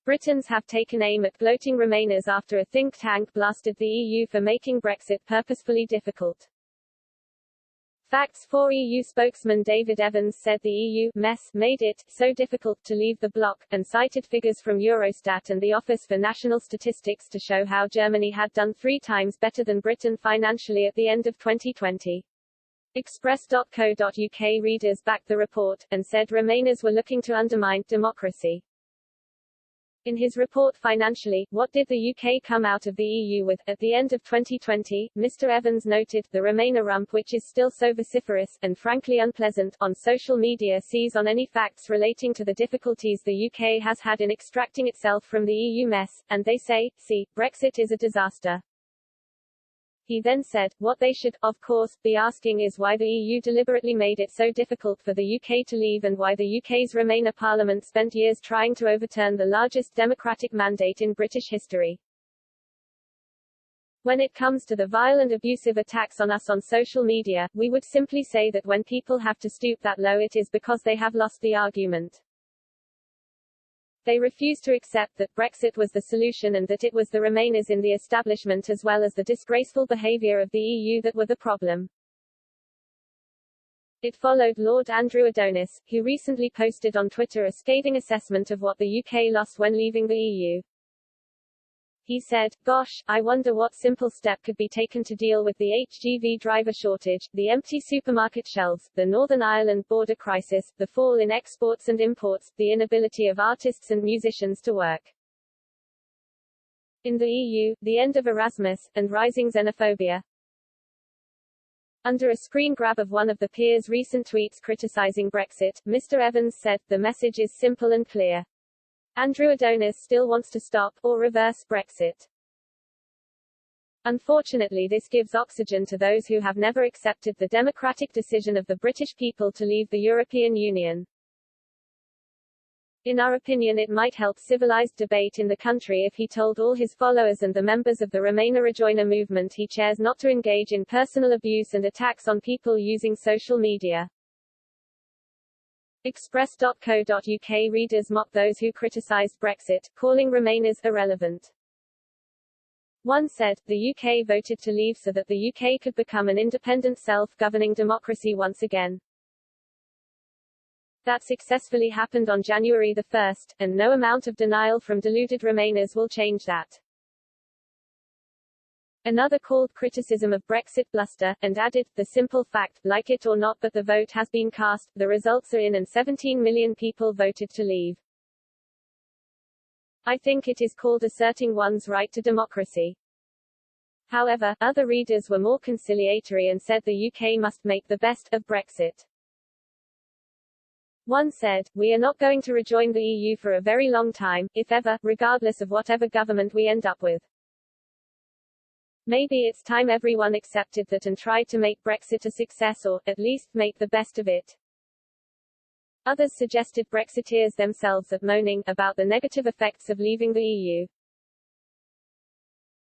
Britons have taken aim at gloating Remainers after a think tank blasted the EU for making Brexit purposefully difficult. Facts 4 EU spokesman David Evans said the EU mess made it so difficult to leave the bloc, and cited figures from Eurostat and the Office for National Statistics to show how Germany had done 3 times better than Britain financially at the end of 2020. Express.co.uk readers backed the report, and said Remainers were looking to undermine democracy. In his report Financially, What Did the UK Come Out of the EU With? At the end of 2020, Mr. Evans noted, the Remainer rump which is still so vociferous, and frankly unpleasant, on social media sees on any facts relating to the difficulties the UK has had in extracting itself from the EU mess, and they say, see, Brexit is a disaster. He then said, what they should, of course, be asking is why the EU deliberately made it so difficult for the UK to leave and why the UK's Remainer Parliament spent years trying to overturn the largest democratic mandate in British history. When it comes to the vile and abusive attacks on us on social media, we would simply say that when people have to stoop that low it is because they have lost the argument. They refuse to accept that Brexit was the solution and that it was the Remainers in the establishment as well as the disgraceful behaviour of the EU that were the problem. It followed Lord Andrew Adonis, who recently posted on Twitter a scathing assessment of what the UK lost when leaving the EU. He said, gosh, I wonder what simple step could be taken to deal with the HGV driver shortage, the empty supermarket shelves, the Northern Ireland border crisis, the fall in exports and imports, the inability of artists and musicians to work in the EU, the end of Erasmus, and rising xenophobia. Under a screen grab of one of the peers' recent tweets criticising Brexit, Mr. Evans said, the message is simple and clear. Andrew Adonis still wants to stop, or reverse, Brexit. Unfortunately this gives oxygen to those who have never accepted the democratic decision of the British people to leave the European Union. In our opinion it might help civilized debate in the country if he told all his followers and the members of the Remainer Rejoiner movement he chairs not to engage in personal abuse and attacks on people using social media. Express.co.uk readers mock those who criticised Brexit, calling Remainers irrelevant. One said, the UK voted to leave so that the UK could become an independent self-governing democracy once again. That successfully happened on January 1, and no amount of denial from deluded Remainers will change that. Another called criticism of Brexit bluster, and added, the simple fact, like it or not but the vote has been cast, the results are in and 17 million people voted to leave. I think it is called asserting one's right to democracy. However, other readers were more conciliatory and said the UK must make the best of Brexit. One said, we are not going to rejoin the EU for a very long time, if ever, regardless of whatever government we end up with. Maybe it's time everyone accepted that and tried to make Brexit a success or, at least, make the best of it. Others suggested Brexiteers themselves at moaning about the negative effects of leaving the EU.